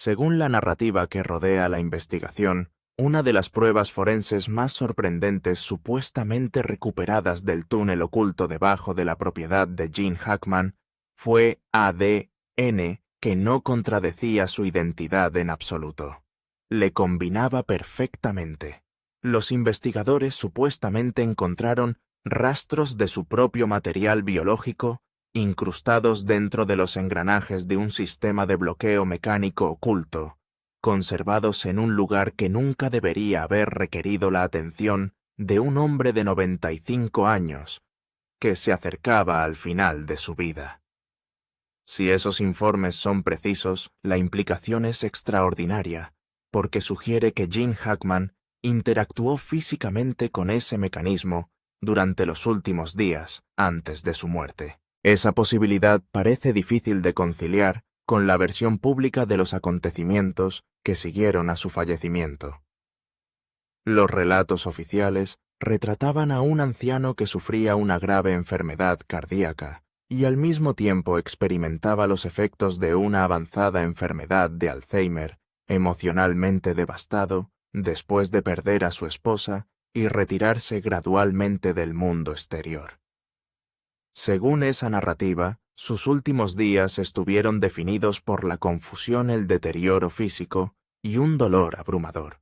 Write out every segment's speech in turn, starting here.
Según la narrativa que rodea la investigación, una de las pruebas forenses más sorprendentes supuestamente recuperadas del túnel oculto debajo de la propiedad de Gene Hackman fue ADN que no contradecía su identidad en absoluto. Le combinaba perfectamente. Los investigadores supuestamente encontraron rastros de su propio material biológico incrustados dentro de los engranajes de un sistema de bloqueo mecánico oculto, conservados en un lugar que nunca debería haber requerido la atención de un hombre de 95 años, que se acercaba al final de su vida. Si esos informes son precisos, la implicación es extraordinaria, porque sugiere que Gene Hackman interactuó físicamente con ese mecanismo durante los últimos días antes de su muerte. Esa posibilidad parece difícil de conciliar con la versión pública de los acontecimientos que siguieron a su fallecimiento. Los relatos oficiales retrataban a un anciano que sufría una grave enfermedad cardíaca y al mismo tiempo experimentaba los efectos de una avanzada enfermedad de Alzheimer, emocionalmente devastado después de perder a su esposa y retirarse gradualmente del mundo exterior. Según esa narrativa, sus últimos días estuvieron definidos por la confusión, el deterioro físico y un dolor abrumador.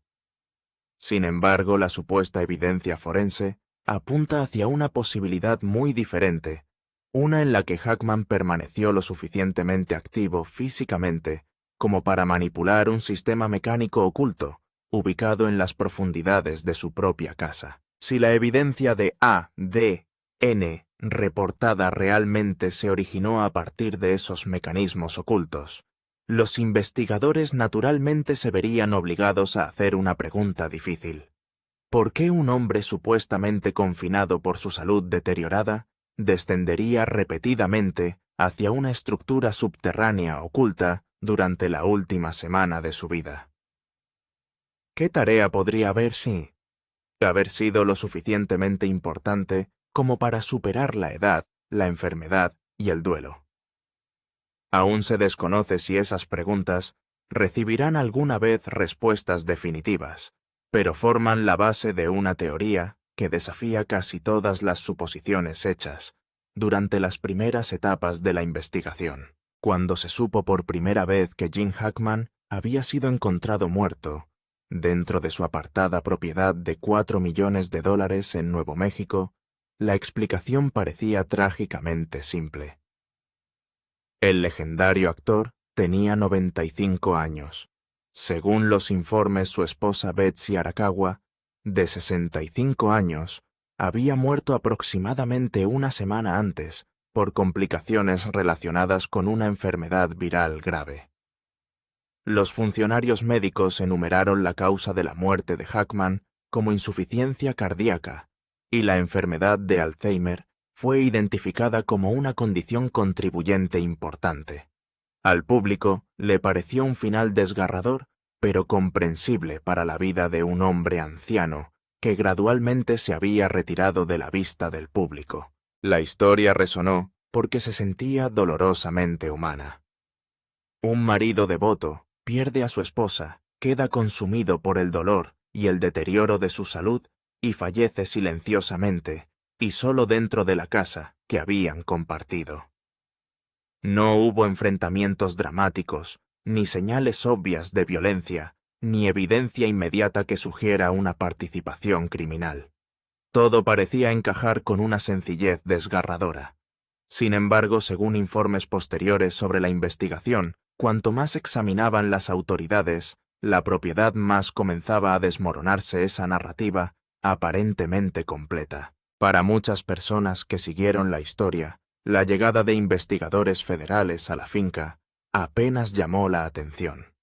Sin embargo, la supuesta evidencia forense apunta hacia una posibilidad muy diferente, una en la que Hackman permaneció lo suficientemente activo físicamente como para manipular un sistema mecánico oculto, ubicado en las profundidades de su propia casa. Si la evidencia de ADN reportada realmente se originó a partir de esos mecanismos ocultos, los investigadores naturalmente se verían obligados a hacer una pregunta difícil. ¿Por qué un hombre supuestamente confinado por su salud deteriorada descendería repetidamente hacia una estructura subterránea oculta durante la última semana de su vida? ¿Qué tarea podría haber sido lo suficientemente importante como para superar la edad, la enfermedad y el duelo? Aún se desconoce si esas preguntas recibirán alguna vez respuestas definitivas, pero forman la base de una teoría que desafía casi todas las suposiciones hechas durante las primeras etapas de la investigación. Cuando se supo por primera vez que Gene Hackman había sido encontrado muerto dentro de su apartada propiedad de $4 millones en Nuevo México, la explicación parecía trágicamente simple. El legendario actor tenía 95 años. Según los informes, su esposa Betsy Arakawa, de 65 años, había muerto aproximadamente una semana antes por complicaciones relacionadas con una enfermedad viral grave. Los funcionarios médicos enumeraron la causa de la muerte de Hackman como insuficiencia cardíaca, y la enfermedad de Alzheimer fue identificada como una condición contribuyente importante. Al público le pareció un final desgarrador, pero comprensible para la vida de un hombre anciano que gradualmente se había retirado de la vista del público. La historia resonó porque se sentía dolorosamente humana. Un marido devoto pierde a su esposa, queda consumido por el dolor y el deterioro de su salud y fallece silenciosamente, y solo dentro de la casa que habían compartido. No hubo enfrentamientos dramáticos, ni señales obvias de violencia, ni evidencia inmediata que sugiera una participación criminal. Todo parecía encajar con una sencillez desgarradora. Sin embargo, según informes posteriores sobre la investigación, cuanto más examinaban las autoridades, la propiedad más comenzaba a desmoronarse esa narrativa aparentemente completa. Para muchas personas que siguieron la historia, la llegada de investigadores federales a la finca apenas llamó la atención.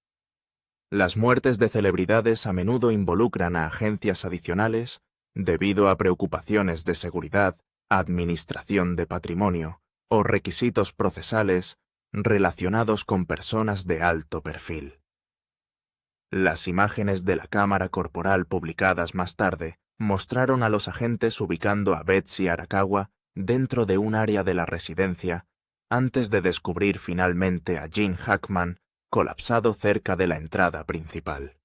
Las muertes de celebridades a menudo involucran a agencias adicionales debido a preocupaciones de seguridad, administración de patrimonio o requisitos procesales relacionados con personas de alto perfil. Las imágenes de la cámara corporal publicadas más tarde mostraron a los agentes ubicando a Betsy Arakawa dentro de un área de la residencia antes de descubrir finalmente a Gene Hackman colapsado cerca de la entrada principal.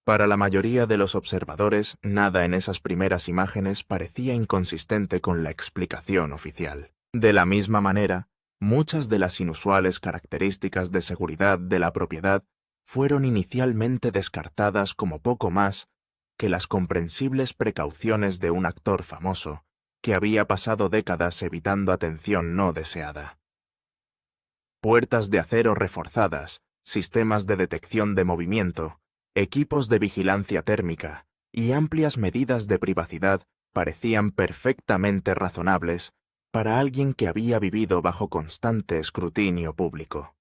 Para la mayoría de los observadores, nada en esas primeras imágenes parecía inconsistente con la explicación oficial. De la misma manera, muchas de las inusuales características de seguridad de la propiedad fueron inicialmente descartadas como poco más que las comprensibles precauciones de un actor famoso que había pasado décadas evitando atención no deseada. Puertas de acero reforzadas, sistemas de detección de movimiento, equipos de vigilancia térmica y amplias medidas de privacidad parecían perfectamente razonables para alguien que había vivido bajo constante escrutinio público.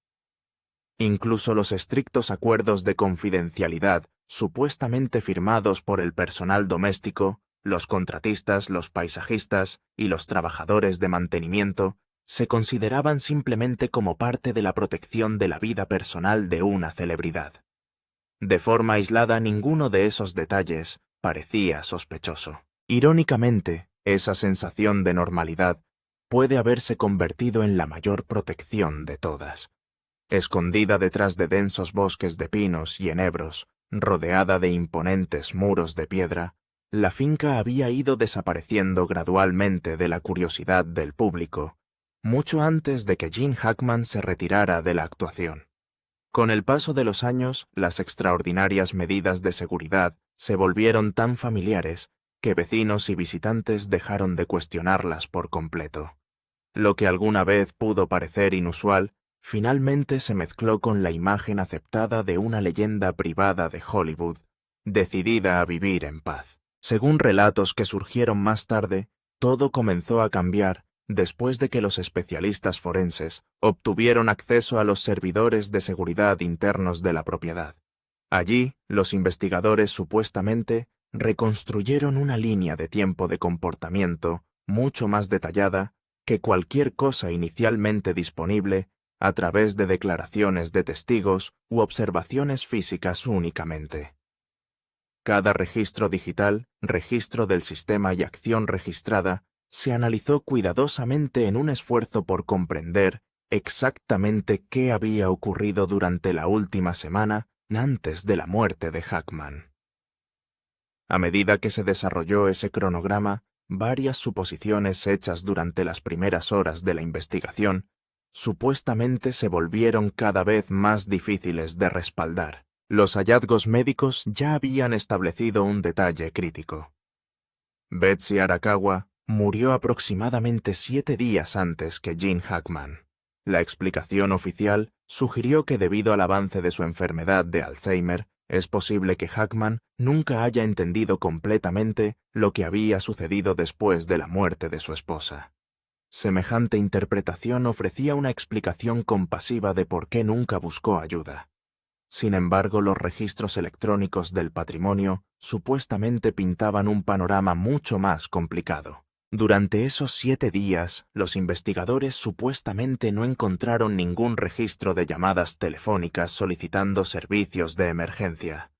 Incluso los estrictos acuerdos de confidencialidad supuestamente firmados por el personal doméstico, los contratistas, los paisajistas y los trabajadores de mantenimiento se consideraban simplemente como parte de la protección de la vida personal de una celebridad. De forma aislada, ninguno de esos detalles parecía sospechoso. Irónicamente, esa sensación de normalidad puede haberse convertido en la mayor protección de todas. Escondida detrás de densos bosques de pinos y enebros, rodeada de imponentes muros de piedra, la finca había ido desapareciendo gradualmente de la curiosidad del público, mucho antes de que Gene Hackman se retirara de la actuación. Con el paso de los años, las extraordinarias medidas de seguridad se volvieron tan familiares que vecinos y visitantes dejaron de cuestionarlas por completo. Lo que alguna vez pudo parecer inusual, finalmente se mezcló con la imagen aceptada de una leyenda privada de Hollywood, decidida a vivir en paz. Según relatos que surgieron más tarde, todo comenzó a cambiar después de que los especialistas forenses obtuvieron acceso a los servidores de seguridad internos de la propiedad. Allí, los investigadores supuestamente reconstruyeron una línea de tiempo de comportamiento mucho más detallada que cualquier cosa inicialmente disponible a través de declaraciones de testigos u observaciones físicas únicamente. Cada registro digital, registro del sistema y acción registrada, se analizó cuidadosamente en un esfuerzo por comprender exactamente qué había ocurrido durante la última semana antes de la muerte de Hackman. A medida que se desarrolló ese cronograma, varias suposiciones hechas durante las primeras horas de la investigación supuestamente se volvieron cada vez más difíciles de respaldar. Los hallazgos médicos ya habían establecido un detalle crítico. Betsy Arakawa murió aproximadamente 7 días antes que Gene Hackman. La explicación oficial sugirió que debido al avance de su enfermedad de Alzheimer, es posible que Hackman nunca haya entendido completamente lo que había sucedido después de la muerte de su esposa. Semejante interpretación ofrecía una explicación compasiva de por qué nunca buscó ayuda. Sin embargo, los registros electrónicos del patrimonio supuestamente pintaban un panorama mucho más complicado. Durante esos 7 días, los investigadores supuestamente no encontraron ningún registro de llamadas telefónicas solicitando servicios de emergencia.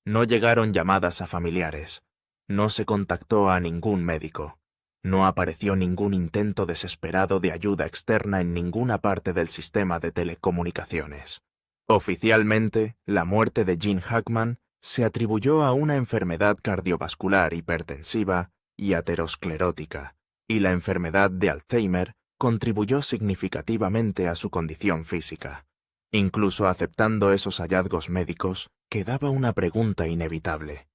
No llegaron llamadas a familiares. No se contactó a ningún médico. No apareció ningún intento desesperado de ayuda externa en ninguna parte del sistema de telecomunicaciones. Oficialmente, la muerte de Gene Hackman se atribuyó a una enfermedad cardiovascular hipertensiva y aterosclerótica, y la enfermedad de Alzheimer contribuyó significativamente a su condición física. Incluso aceptando esos hallazgos médicos, quedaba una pregunta inevitable.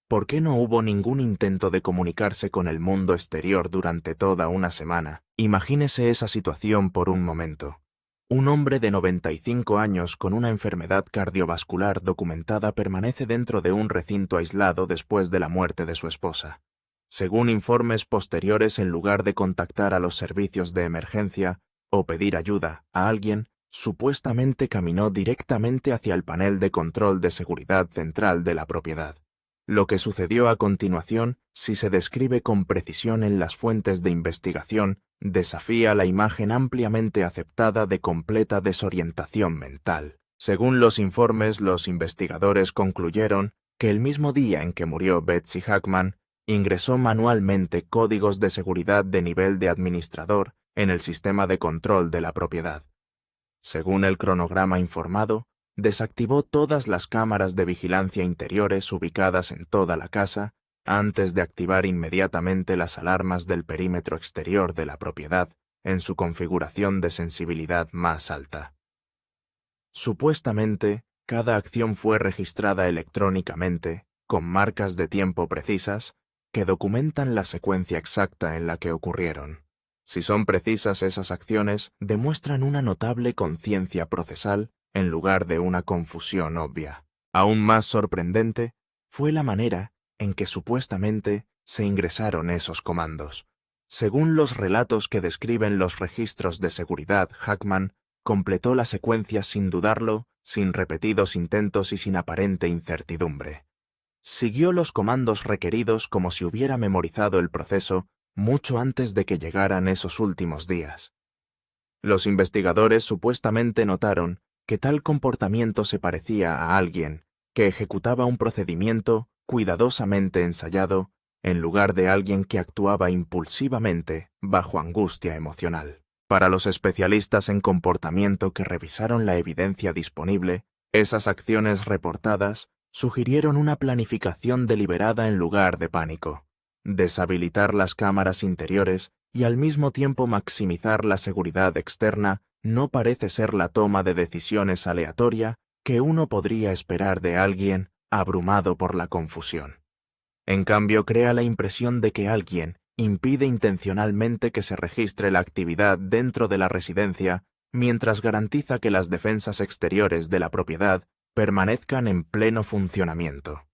¿Por qué no hubo ningún intento de comunicarse con el mundo exterior durante toda una semana? Imagínese esa situación por un momento. Un hombre de 95 años con una enfermedad cardiovascular documentada permanece dentro de un recinto aislado después de la muerte de su esposa. Según informes posteriores, en lugar de contactar a los servicios de emergencia o pedir ayuda a alguien, supuestamente caminó directamente hacia el panel de control de seguridad central de la propiedad. Lo que sucedió a continuación, si se describe con precisión en las fuentes de investigación, desafía la imagen ampliamente aceptada de completa desorientación mental. Según los informes, los investigadores concluyeron que el mismo día en que murió Betsy Hackman, ingresó manualmente códigos de seguridad de nivel de administrador en el sistema de control de la propiedad. Según el cronograma informado, desactivó todas las cámaras de vigilancia interiores ubicadas en toda la casa antes de activar inmediatamente las alarmas del perímetro exterior de la propiedad en su configuración de sensibilidad más alta. Supuestamente, cada acción fue registrada electrónicamente, con marcas de tiempo precisas, que documentan la secuencia exacta en la que ocurrieron. Si son precisas esas acciones, demuestran una notable conciencia procesal en lugar de una confusión obvia. Aún más sorprendente fue la manera en que supuestamente se ingresaron esos comandos. Según los relatos que describen los registros de seguridad, Hackman completó la secuencia sin dudarlo, sin repetidos intentos y sin aparente incertidumbre. Siguió los comandos requeridos como si hubiera memorizado el proceso mucho antes de que llegaran esos últimos días. Los investigadores supuestamente notaron que tal comportamiento se parecía a alguien que ejecutaba un procedimiento cuidadosamente ensayado en lugar de alguien que actuaba impulsivamente bajo angustia emocional. Para los especialistas en comportamiento que revisaron la evidencia disponible, esas acciones reportadas sugirieron una planificación deliberada en lugar de pánico. Deshabilitar las cámaras interiores y al mismo tiempo maximizar la seguridad externa no parece ser la toma de decisiones aleatoria que uno podría esperar de alguien abrumado por la confusión. En cambio, crea la impresión de que alguien impide intencionalmente que se registre la actividad dentro de la residencia mientras garantiza que las defensas exteriores de la propiedad permanezcan en pleno funcionamiento.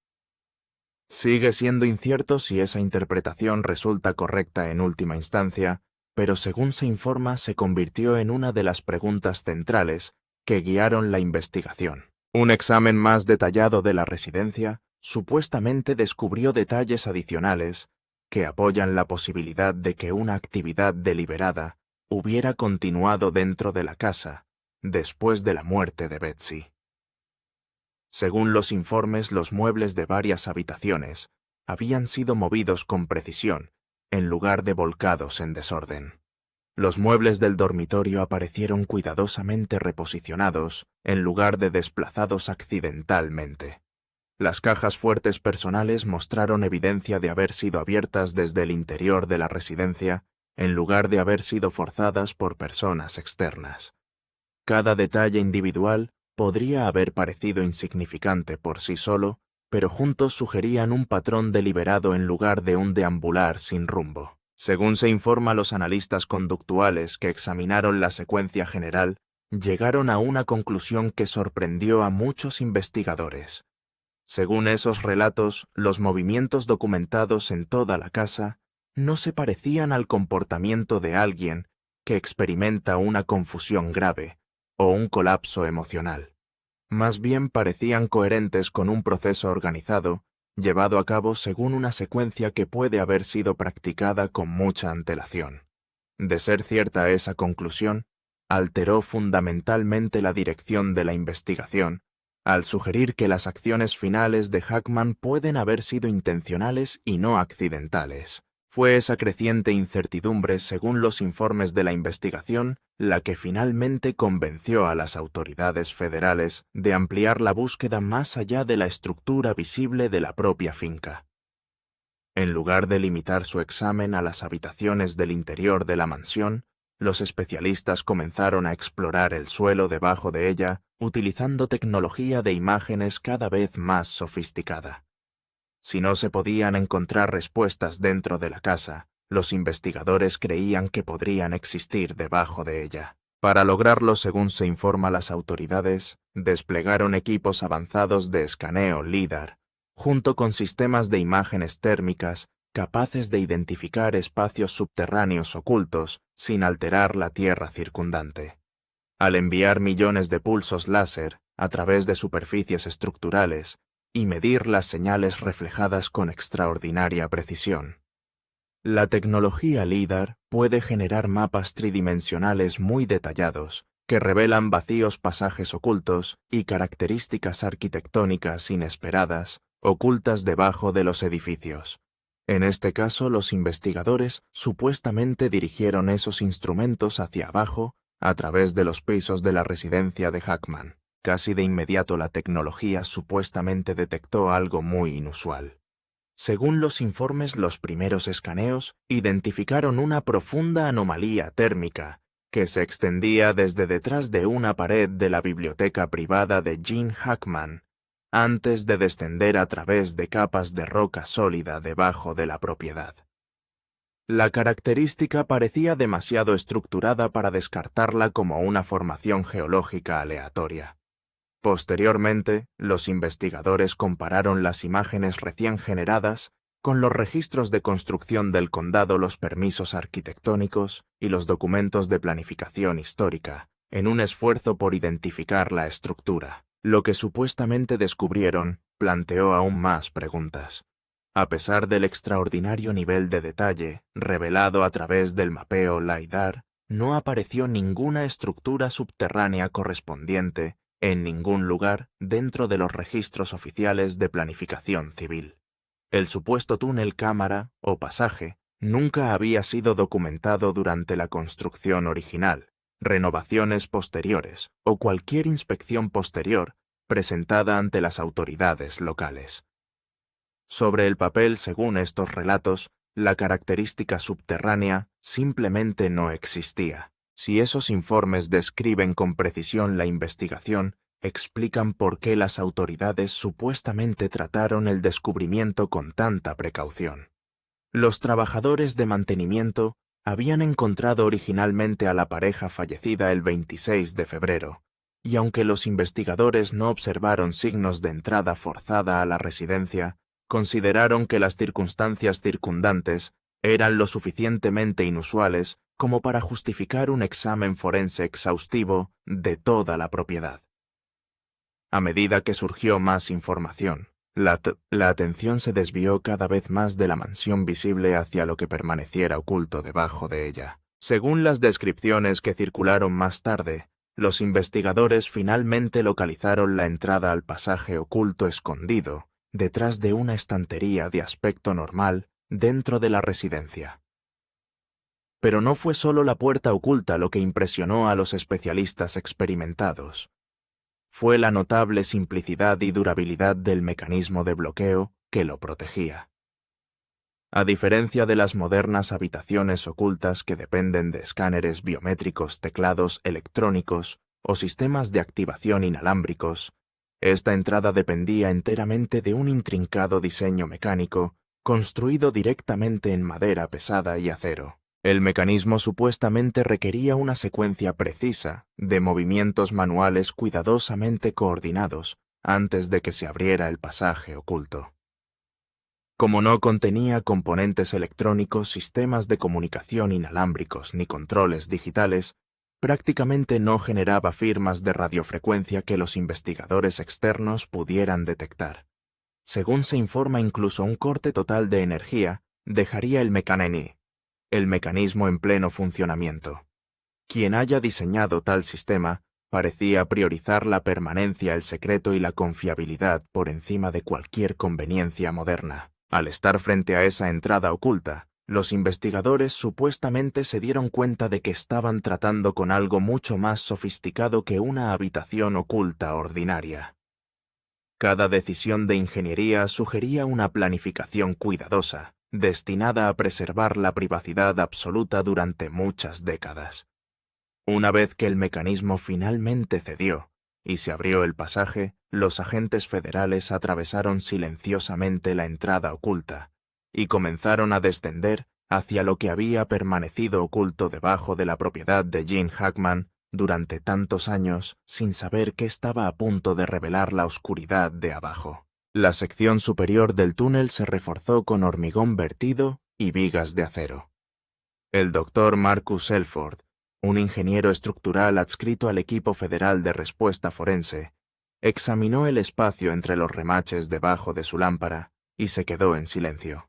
Sigue siendo incierto si esa interpretación resulta correcta en última instancia, pero según se informa se convirtió en una de las preguntas centrales que guiaron la investigación. Un examen más detallado de la residencia supuestamente descubrió detalles adicionales que apoyan la posibilidad de que una actividad deliberada hubiera continuado dentro de la casa después de la muerte de Betsy. Según los informes, los muebles de varias habitaciones habían sido movidos con precisión en lugar de volcados en desorden. Los muebles del dormitorio aparecieron cuidadosamente reposicionados en lugar de desplazados accidentalmente. Las cajas fuertes personales mostraron evidencia de haber sido abiertas desde el interior de la residencia en lugar de haber sido forzadas por personas externas. Cada detalle individual podría haber parecido insignificante por sí solo, pero juntos sugerían un patrón deliberado en lugar de un deambular sin rumbo. Según se informa, los analistas conductuales que examinaron la secuencia general llegaron a una conclusión que sorprendió a muchos investigadores. Según esos relatos, los movimientos documentados en toda la casa no se parecían al comportamiento de alguien que experimenta una confusión grave o un colapso emocional. Más bien parecían coherentes con un proceso organizado, llevado a cabo según una secuencia que puede haber sido practicada con mucha antelación. De ser cierta esa conclusión, alteró fundamentalmente la dirección de la investigación, al sugerir que las acciones finales de Hackman pueden haber sido intencionales y no accidentales. Fue esa creciente incertidumbre, según los informes de la investigación, la que finalmente convenció a las autoridades federales de ampliar la búsqueda más allá de la estructura visible de la propia finca. En lugar de limitar su examen a las habitaciones del interior de la mansión, los especialistas comenzaron a explorar el suelo debajo de ella, utilizando tecnología de imágenes cada vez más sofisticada. Si no se podían encontrar respuestas dentro de la casa, los investigadores creían que podrían existir debajo de ella. Para lograrlo, según se informa las autoridades, desplegaron equipos avanzados de escaneo LIDAR, junto con sistemas de imágenes térmicas capaces de identificar espacios subterráneos ocultos sin alterar la tierra circundante. Al enviar millones de pulsos láser a través de superficies estructurales y medir las señales reflejadas con extraordinaria precisión. La tecnología LIDAR puede generar mapas tridimensionales muy detallados que revelan vacíos pasajes ocultos y características arquitectónicas inesperadas ocultas debajo de los edificios. En este caso, los investigadores supuestamente dirigieron esos instrumentos hacia abajo a través de los pisos de la residencia de Hackman. Casi de inmediato la tecnología supuestamente detectó algo muy inusual. Según los informes, los primeros escaneos identificaron una profunda anomalía térmica que se extendía desde detrás de una pared de la biblioteca privada de Gene Hackman, antes de descender a través de capas de roca sólida debajo de la propiedad. La característica parecía demasiado estructurada para descartarla como una formación geológica aleatoria. Posteriormente, los investigadores compararon las imágenes recién generadas con los registros de construcción del condado, los permisos arquitectónicos y los documentos de planificación histórica, en un esfuerzo por identificar la estructura. Lo que supuestamente descubrieron planteó aún más preguntas. A pesar del extraordinario nivel de detalle revelado a través del mapeo LiDAR, no apareció ninguna estructura subterránea correspondiente en ningún lugar dentro de los registros oficiales de planificación civil. El supuesto túnel cámara o pasaje nunca había sido documentado durante la construcción original, renovaciones posteriores o cualquier inspección posterior presentada ante las autoridades locales. Sobre el papel, según estos relatos, la característica subterránea simplemente no existía. Si esos informes describen con precisión la investigación, explican por qué las autoridades supuestamente trataron el descubrimiento con tanta precaución. Los trabajadores de mantenimiento habían encontrado originalmente a la pareja fallecida el 26 de febrero, y aunque los investigadores no observaron signos de entrada forzada a la residencia, consideraron que las circunstancias circundantes eran lo suficientemente inusuales como para justificar un examen forense exhaustivo de toda la propiedad. A medida que surgió más información, la atención se desvió cada vez más de la mansión visible hacia lo que permaneciera oculto debajo de ella. Según las descripciones que circularon más tarde, los investigadores finalmente localizaron la entrada al pasaje oculto escondido detrás de una estantería de aspecto normal dentro de la residencia. Pero no fue solo la puerta oculta lo que impresionó a los especialistas experimentados. Fue la notable simplicidad y durabilidad del mecanismo de bloqueo que lo protegía. A diferencia de las modernas habitaciones ocultas que dependen de escáneres biométricos, teclados electrónicos o sistemas de activación inalámbricos, esta entrada dependía enteramente de un intrincado diseño mecánico construido directamente en madera pesada y acero. El mecanismo supuestamente requería una secuencia precisa de movimientos manuales cuidadosamente coordinados antes de que se abriera el pasaje oculto. Como no contenía componentes electrónicos, sistemas de comunicación inalámbricos ni controles digitales, prácticamente no generaba firmas de radiofrecuencia que los investigadores externos pudieran detectar. Según se informa, incluso un corte total de energía dejaría el mecanismo en pleno funcionamiento. Quien haya diseñado tal sistema parecía priorizar la permanencia, el secreto y la confiabilidad por encima de cualquier conveniencia moderna. Al estar frente a esa entrada oculta, los investigadores supuestamente se dieron cuenta de que estaban tratando con algo mucho más sofisticado que una habitación oculta ordinaria. Cada decisión de ingeniería sugería una planificación cuidadosa, destinada a preservar la privacidad absoluta durante muchas décadas. Una vez que el mecanismo finalmente cedió y se abrió el pasaje, los agentes federales atravesaron silenciosamente la entrada oculta y comenzaron a descender hacia lo que había permanecido oculto debajo de la propiedad de Gene Hackman durante tantos años sin saber que estaba a punto de revelar la oscuridad de abajo. La sección superior del túnel se reforzó con hormigón vertido y vigas de acero. El doctor Marcus Elford, un ingeniero estructural adscrito al equipo federal de respuesta forense, examinó el espacio entre los remaches debajo de su lámpara y se quedó en silencio.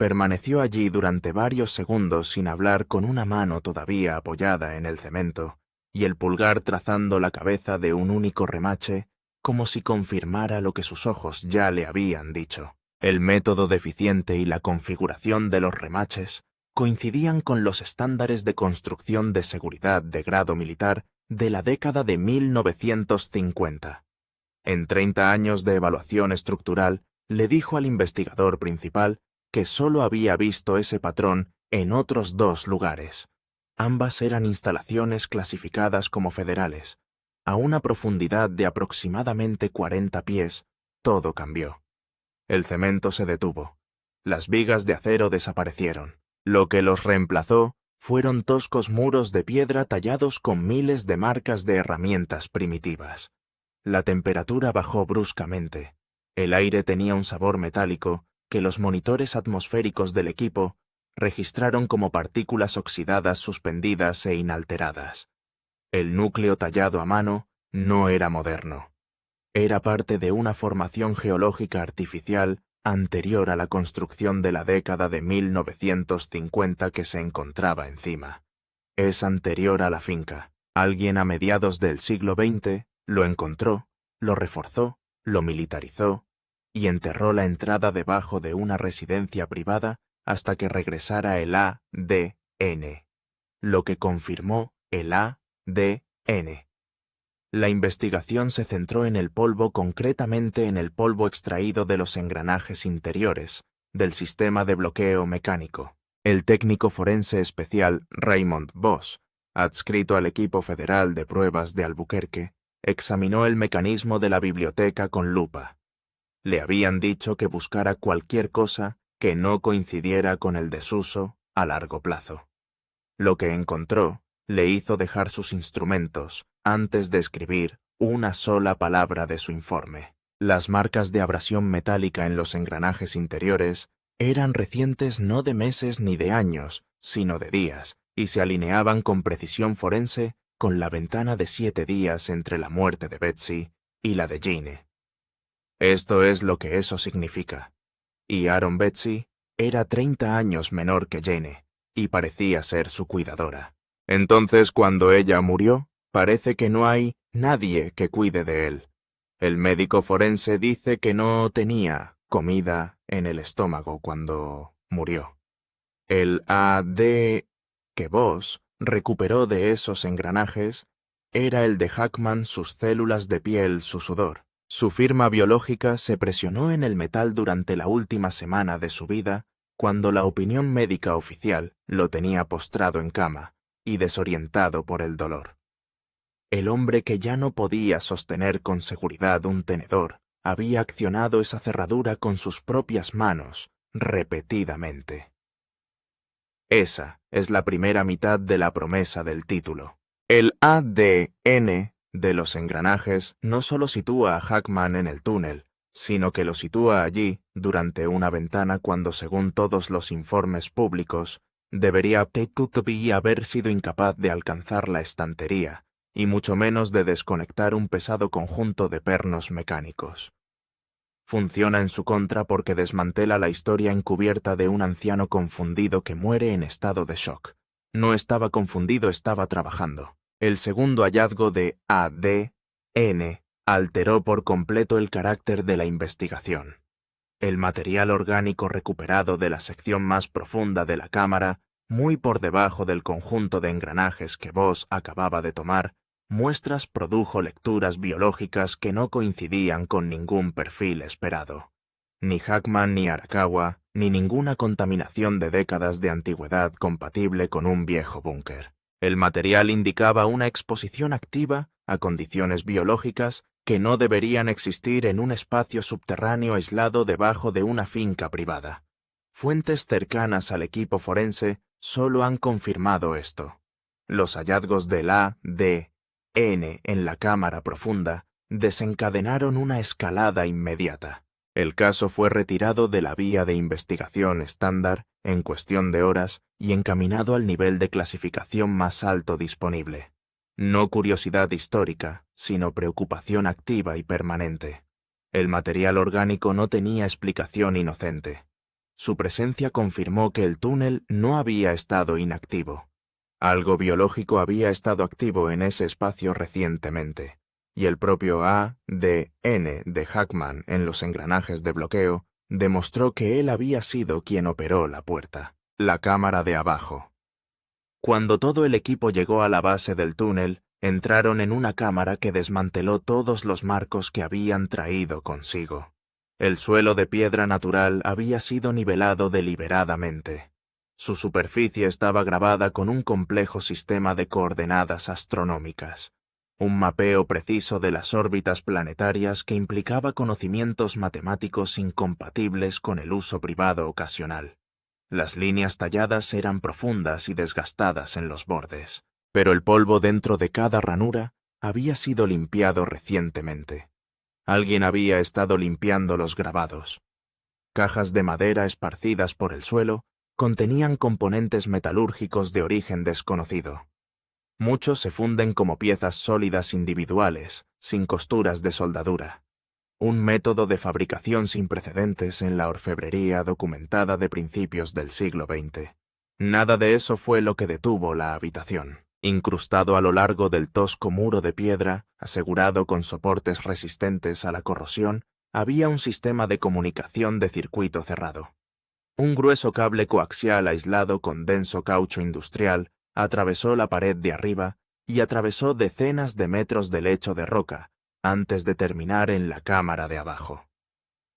Permaneció allí durante varios segundos sin hablar, con una mano todavía apoyada en el cemento y el pulgar trazando la cabeza de un único remache, como si confirmara lo que sus ojos ya le habían dicho. El método deficiente y la configuración de los remaches coincidían con los estándares de construcción de seguridad de grado militar de la década de 1950. En 30 años de evaluación estructural, le dijo al investigador principal que solo había visto ese patrón en otros 2 lugares. Ambas eran instalaciones clasificadas como federales. A una profundidad de aproximadamente 40 pies, todo cambió. El cemento se detuvo. Las vigas de acero desaparecieron. Lo que los reemplazó fueron toscos muros de piedra tallados con miles de marcas de herramientas primitivas. La temperatura bajó bruscamente. El aire tenía un sabor metálico que los monitores atmosféricos del equipo registraron como partículas oxidadas suspendidas e inalteradas. El núcleo tallado a mano no era moderno. Era parte de una formación geológica artificial anterior a la construcción de la década de 1950 que se encontraba encima. Es anterior a la finca. Alguien a mediados del siglo XX lo encontró, lo reforzó, lo militarizó y enterró la entrada debajo de una residencia privada hasta que regresara el ADN, lo que confirmó el ADN. La investigación se centró en el polvo, concretamente en el polvo extraído de los engranajes interiores del sistema de bloqueo mecánico. El técnico forense especial Raymond Voss, adscrito al equipo federal de pruebas de Albuquerque, examinó el mecanismo de la biblioteca con lupa. Le habían dicho que buscara cualquier cosa que no coincidiera con el desuso a largo plazo. Lo que encontró le hizo dejar sus instrumentos antes de escribir una sola palabra de su informe. Las marcas de abrasión metálica en los engranajes interiores eran recientes no de meses ni de años, sino de días, y se alineaban con precisión forense con la ventana de 7 días entre la muerte de Betsy y la de Jane. Esto es lo que eso significa. Y Aaron Betsy era 30 años menor que Jane, y parecía ser su cuidadora. Entonces, cuando ella murió, parece que no hay nadie que cuide de él. El médico forense dice que no tenía comida en el estómago cuando murió. El AD que Voss recuperó de esos engranajes era el de Hackman, sus células de piel, su sudor. Su firma biológica se presionó en el metal durante la última semana de su vida, cuando la opinión médica oficial lo tenía postrado en cama y desorientado por el dolor. El hombre que ya no podía sostener con seguridad un tenedor había accionado esa cerradura con sus propias manos repetidamente. Esa es la primera mitad de la promesa del título. El ADN de los engranajes no solo sitúa a Hackman en el túnel, sino que lo sitúa allí durante una ventana cuando, según todos los informes públicos, debería haber sido incapaz de alcanzar la estantería, y mucho menos de desconectar un pesado conjunto de pernos mecánicos. Funciona en su contra porque desmantela la historia encubierta de un anciano confundido que muere en estado de shock. No estaba confundido, estaba trabajando. El segundo hallazgo de ADN alteró por completo el carácter de la investigación. El material orgánico recuperado de la sección más profunda de la cámara, muy por debajo del conjunto de engranajes que Voss acababa de tomar, muestras produjo lecturas biológicas que no coincidían con ningún perfil esperado. Ni Hackman ni Arakawa, ni ninguna contaminación de décadas de antigüedad compatible con un viejo búnker. El material indicaba una exposición activa a condiciones biológicas que no deberían existir en un espacio subterráneo aislado debajo de una finca privada. Fuentes cercanas al equipo forense solo han confirmado esto. Los hallazgos del ADN en la cámara profunda desencadenaron una escalada inmediata. El caso fue retirado de la vía de investigación estándar en cuestión de horas y encaminado al nivel de clasificación más alto disponible. No curiosidad histórica, sino preocupación activa y permanente. El material orgánico no tenía explicación inocente. Su presencia confirmó que el túnel no había estado inactivo. Algo biológico había estado activo en ese espacio recientemente, y el propio ADN de Hackman en los engranajes de bloqueo demostró que él había sido quien operó la puerta. La cámara de abajo. Cuando todo el equipo llegó a la base del túnel, entraron en una cámara que desmanteló todos los marcos que habían traído consigo. El suelo de piedra natural había sido nivelado deliberadamente. Su superficie estaba grabada con un complejo sistema de coordenadas astronómicas, un mapeo preciso de las órbitas planetarias que implicaba conocimientos matemáticos incompatibles con el uso privado ocasional. Las líneas talladas eran profundas y desgastadas en los bordes, pero el polvo dentro de cada ranura había sido limpiado recientemente. Alguien había estado limpiando los grabados. Cajas de madera esparcidas por el suelo contenían componentes metalúrgicos de origen desconocido. Muchos se funden como piezas sólidas individuales, sin costuras de soldadura. Un método de fabricación sin precedentes en la orfebrería documentada de principios del siglo XX. Nada de eso fue lo que detuvo la habitación. Incrustado a lo largo del tosco muro de piedra, asegurado con soportes resistentes a la corrosión, había un sistema de comunicación de circuito cerrado. Un grueso cable coaxial aislado con denso caucho industrial atravesó la pared de arriba y atravesó decenas de metros de lecho de roca antes de terminar en la cámara de abajo.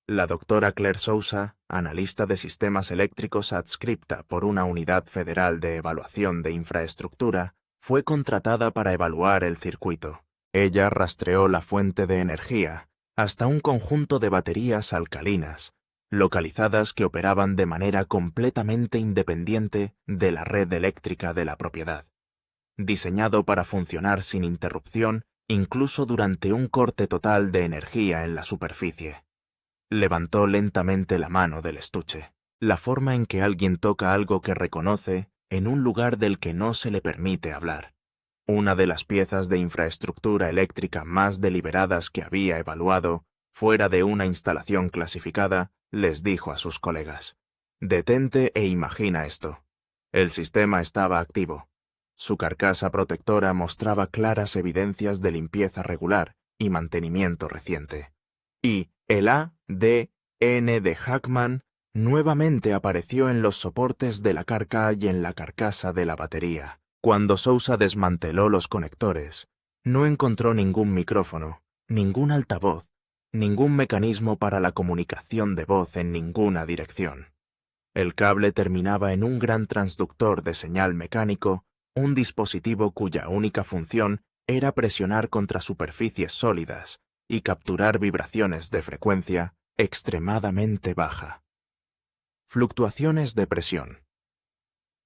La doctora Claire Sousa, analista de sistemas eléctricos adscripta por una unidad federal de evaluación de infraestructura, fue contratada para evaluar el circuito. Ella rastreó la fuente de energía hasta un conjunto de baterías alcalinas, localizadas que operaban de manera completamente independiente de la red eléctrica de la propiedad, diseñado para funcionar sin interrupción incluso durante un corte total de energía en la superficie. Levantó lentamente la mano del estuche, la forma en que alguien toca algo que reconoce en un lugar del que no se le permite hablar. Una de las piezas de infraestructura eléctrica más deliberadas que había evaluado, fuera de una instalación clasificada, les dijo a sus colegas: «Detente e imagina esto». El sistema estaba activo. Su carcasa protectora mostraba claras evidencias de limpieza regular y mantenimiento reciente. Y el ADN de Hackman nuevamente apareció en los soportes de la carcasa y en la carcasa de la batería. Cuando Sousa desmanteló los conectores, no encontró ningún micrófono, ningún altavoz, ningún mecanismo para la comunicación de voz en ninguna dirección. El cable terminaba en un gran transductor de señal mecánico, un dispositivo cuya única función era presionar contra superficies sólidas y capturar vibraciones de frecuencia extremadamente baja. Fluctuaciones de presión.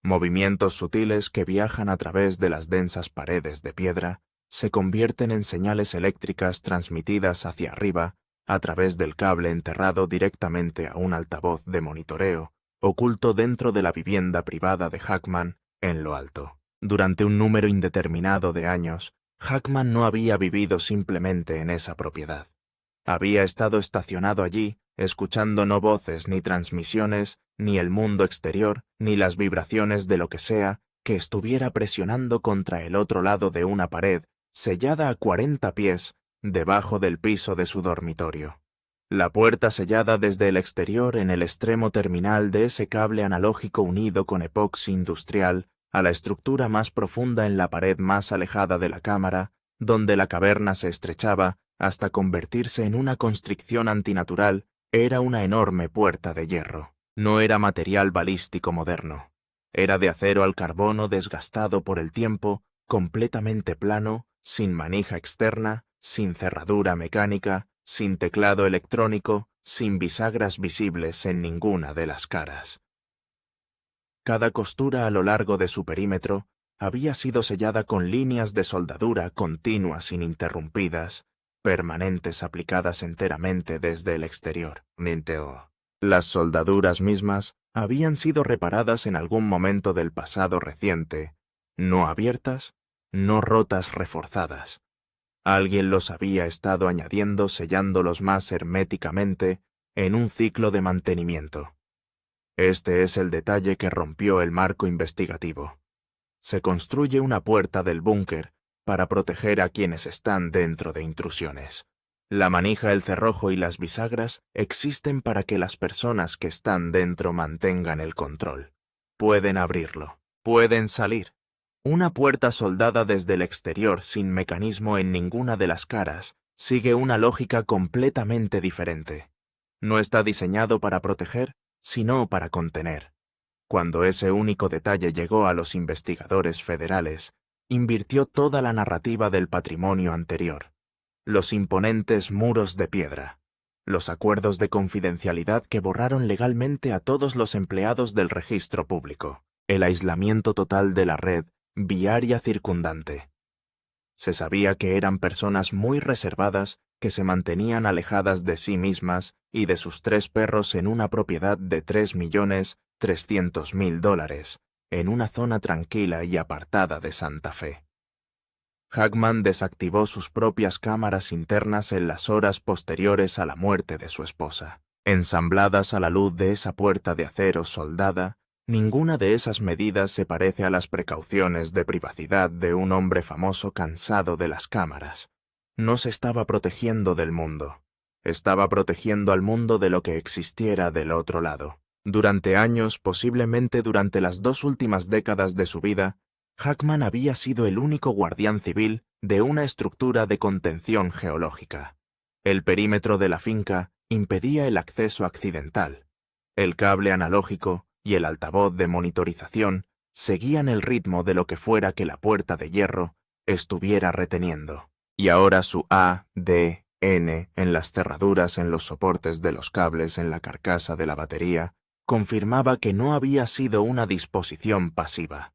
Movimientos sutiles que viajan a través de las densas paredes de piedra se convierten en señales eléctricas transmitidas hacia arriba a través del cable enterrado directamente a un altavoz de monitoreo oculto dentro de la vivienda privada de Hackman en lo alto. Durante un número indeterminado de años, Hackman no había vivido simplemente en esa propiedad. Había estado estacionado allí, escuchando no voces ni transmisiones, ni el mundo exterior, ni las vibraciones de lo que sea que estuviera presionando contra el otro lado de una pared, sellada a 40 pies, debajo del piso de su dormitorio. La puerta sellada desde el exterior en el extremo terminal de ese cable analógico unido con epoxi industrial a la estructura más profunda en la pared más alejada de la cámara, donde la caverna se estrechaba hasta convertirse en una constricción antinatural, era una enorme puerta de hierro. No era material balístico moderno. Era de acero al carbono desgastado por el tiempo, completamente plano, sin manija externa, sin cerradura mecánica, sin teclado electrónico, sin bisagras visibles en ninguna de las caras. Cada costura a lo largo de su perímetro había sido sellada con líneas de soldadura continuas ininterrumpidas, permanentes aplicadas enteramente desde el exterior. Las soldaduras mismas habían sido reparadas en algún momento del pasado reciente, no abiertas, no rotas reforzadas. Alguien los había estado añadiendo sellándolos más herméticamente en un ciclo de mantenimiento. Este es el detalle que rompió el marco investigativo. Se construye una puerta del búnker para proteger a quienes están dentro de intrusiones. La manija, el cerrojo y las bisagras existen para que las personas que están dentro mantengan el control. Pueden abrirlo. Pueden salir. Una puerta soldada desde el exterior sin mecanismo en ninguna de las caras sigue una lógica completamente diferente. No está diseñado para proteger, sino para contener. Cuando ese único detalle llegó a los investigadores federales, invirtió toda la narrativa del patrimonio anterior. Los imponentes muros de piedra, los acuerdos de confidencialidad que borraron legalmente a todos los empleados del registro público, el aislamiento total de la red viaria circundante. Se sabía que eran personas muy reservadas que se mantenían alejadas de sí mismas y de sus 3 perros en una propiedad de $3.300.000, en una zona tranquila y apartada de Santa Fe. Hackman desactivó sus propias cámaras internas en las horas posteriores a la muerte de su esposa. Ensambladas a la luz de esa puerta de acero soldada, ninguna de esas medidas se parece a las precauciones de privacidad de un hombre famoso cansado de las cámaras. No se estaba protegiendo del mundo. Estaba protegiendo al mundo de lo que existiera del otro lado. Durante años, posiblemente durante las 2 últimas décadas de su vida, Hackman había sido el único guardián civil de una estructura de contención geológica. El perímetro de la finca impedía el acceso accidental. El cable analógico y el altavoz de monitorización seguían el ritmo de lo que fuera que la puerta de hierro estuviera reteniendo. Y ahora su ADN en las cerraduras en los soportes de los cables en la carcasa de la batería confirmaba que no había sido una disposición pasiva.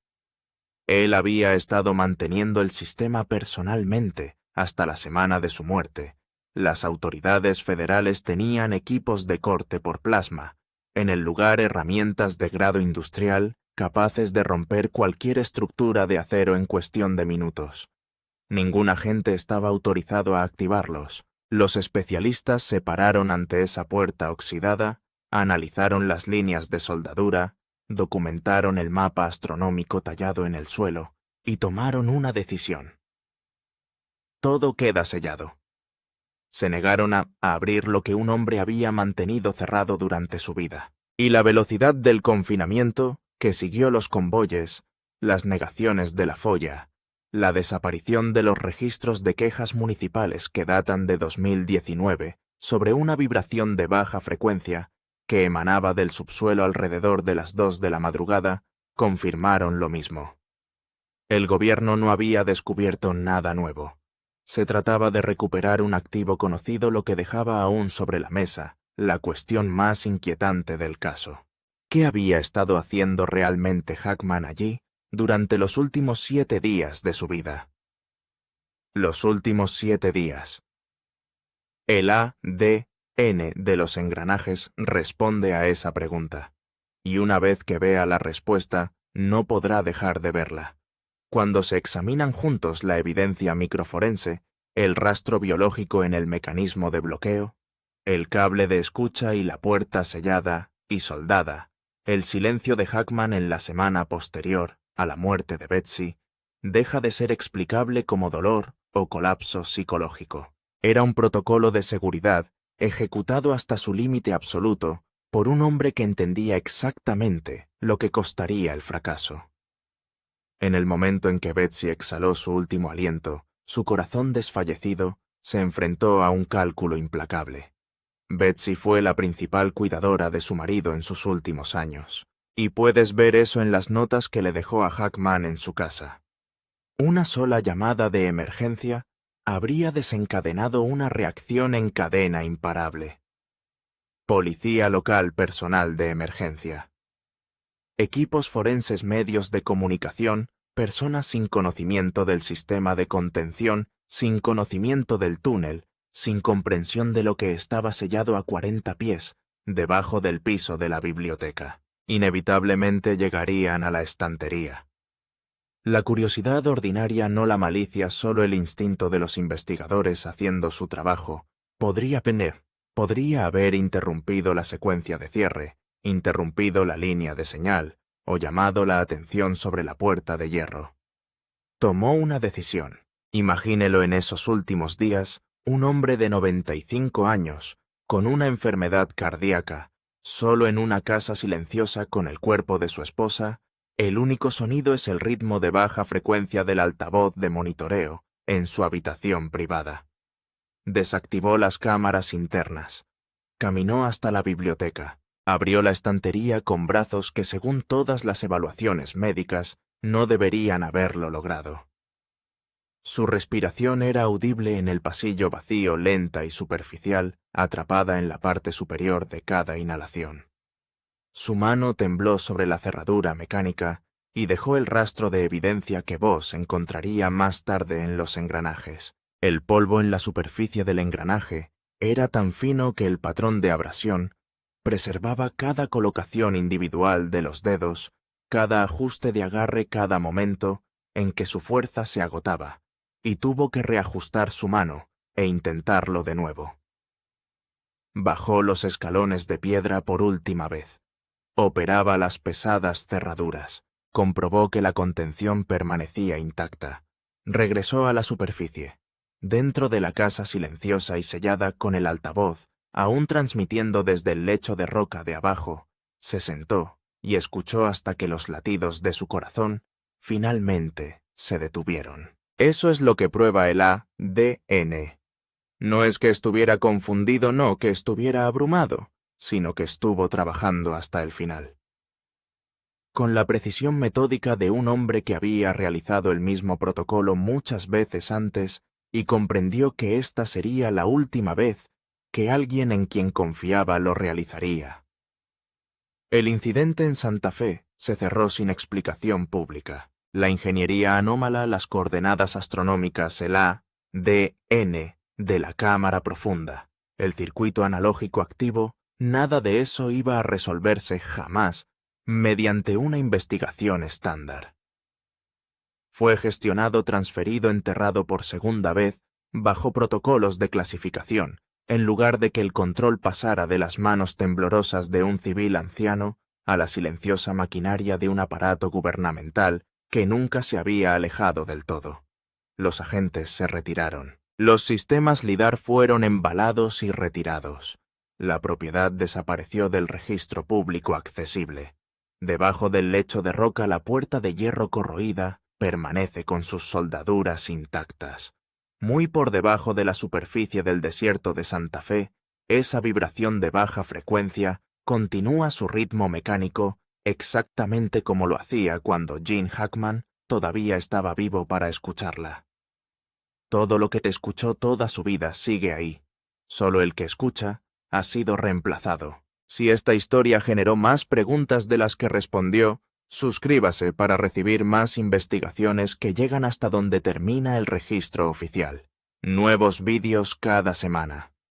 Él había estado manteniendo el sistema personalmente hasta la semana de su muerte. Las autoridades federales tenían equipos de corte por plasma, en el lugar herramientas de grado industrial capaces de romper cualquier estructura de acero en cuestión de minutos. Ningún agente estaba autorizado a activarlos. Los especialistas se pararon ante esa puerta oxidada, analizaron las líneas de soldadura, documentaron el mapa astronómico tallado en el suelo y tomaron una decisión. Todo queda sellado. Se negaron a abrir lo que un hombre había mantenido cerrado durante su vida. Y la velocidad del confinamiento, que siguió los convoyes, las negaciones de la folla, la desaparición de los registros de quejas municipales que datan de 2019 sobre una vibración de baja frecuencia que emanaba del subsuelo alrededor de las 2 de la madrugada, confirmaron lo mismo. El gobierno no había descubierto nada nuevo. Se trataba de recuperar un activo conocido, lo que dejaba aún sobre la mesa la cuestión más inquietante del caso. ¿Qué había estado haciendo realmente Hackman allí durante los últimos 7 días de su vida? Los últimos 7 días. El ADN de los engranajes responde a esa pregunta, y una vez que vea la respuesta, no podrá dejar de verla. Cuando se examinan juntos la evidencia microforense, el rastro biológico en el mecanismo de bloqueo, el cable de escucha y la puerta sellada y soldada, el silencio de Hackman en la semana posterior a la muerte de Betsy, deja de ser explicable como dolor o colapso psicológico. Era un protocolo de seguridad ejecutado hasta su límite absoluto por un hombre que entendía exactamente lo que costaría el fracaso. En el momento en que Betsy exhaló su último aliento, su corazón desfallecido se enfrentó a un cálculo implacable. Betsy fue la principal cuidadora de su marido en sus últimos años, y puedes ver eso en las notas que le dejó a Hackman en su casa. Una sola llamada de emergencia habría desencadenado una reacción en cadena imparable. Policía local, personal de emergencia. Equipos forenses, medios de comunicación, personas sin conocimiento del sistema de contención, sin conocimiento del túnel, sin comprensión de lo que estaba sellado a 40 pies, debajo del piso de la biblioteca. Inevitablemente llegarían a la estantería. La curiosidad ordinaria, no la malicia, solo el instinto de los investigadores haciendo su trabajo, podría haber interrumpido la secuencia de cierre, interrumpido la línea de señal, o llamado la atención sobre la puerta de hierro. Tomó una decisión. Imagínelo en esos últimos días, un hombre de 95 años, con una enfermedad cardíaca, solo en una casa silenciosa con el cuerpo de su esposa El único sonido es el ritmo de baja frecuencia del altavoz de monitoreo en su habitación privada. Desactivó las cámaras internas. Caminó hasta la biblioteca. Abrió la estantería con brazos que, según todas las evaluaciones médicas, no deberían haberlo logrado. Su respiración era audible en el pasillo vacío, lenta y superficial, atrapada en la parte superior de cada inhalación. Su mano tembló sobre la cerradura mecánica y dejó el rastro de evidencia que Voss encontraría más tarde en los engranajes. El polvo en la superficie del engranaje era tan fino que el patrón de abrasión preservaba cada colocación individual de los dedos, cada ajuste de agarre, cada momento en que su fuerza se agotaba, y tuvo que reajustar su mano e intentarlo de nuevo. Bajó los escalones de piedra por última vez. Operaba las pesadas cerraduras. Comprobó que la contención permanecía intacta. Regresó a la superficie. Dentro de la casa silenciosa y sellada, con el altavoz aún transmitiendo desde el lecho de roca de abajo, se sentó y escuchó hasta que los latidos de su corazón finalmente se detuvieron. Eso es lo que prueba el ADN. No es que estuviera confundido, no que estuviera abrumado, sino que estuvo trabajando hasta el final. Con la precisión metódica de un hombre que había realizado el mismo protocolo muchas veces antes y comprendió que esta sería la última vez que alguien en quien confiaba lo realizaría. El incidente en Santa Fe se cerró sin explicación pública. La ingeniería anómala, las coordenadas astronómicas, el ADN de la cámara profunda, el circuito analógico activo, nada de eso iba a resolverse jamás mediante una investigación estándar. Fue gestionado, transferido, enterrado por segunda vez bajo protocolos de clasificación, en lugar de que el control pasara de las manos temblorosas de un civil anciano a la silenciosa maquinaria de un aparato gubernamental que nunca se había alejado del todo. Los agentes se retiraron. Los sistemas LIDAR fueron embalados y retirados. La propiedad desapareció del registro público accesible. Debajo del lecho de roca, la puerta de hierro corroída permanece con sus soldaduras intactas. Muy por debajo de la superficie del desierto de Santa Fe, esa vibración de baja frecuencia continúa su ritmo mecánico exactamente como lo hacía cuando Gene Hackman todavía estaba vivo para escucharla. Todo lo que te escuchó toda su vida sigue ahí. Solo el que escucha ha sido reemplazado. Si esta historia generó más preguntas de las que respondió, suscríbase para recibir más investigaciones que llegan hasta donde termina el registro oficial. Nuevos vídeos cada semana.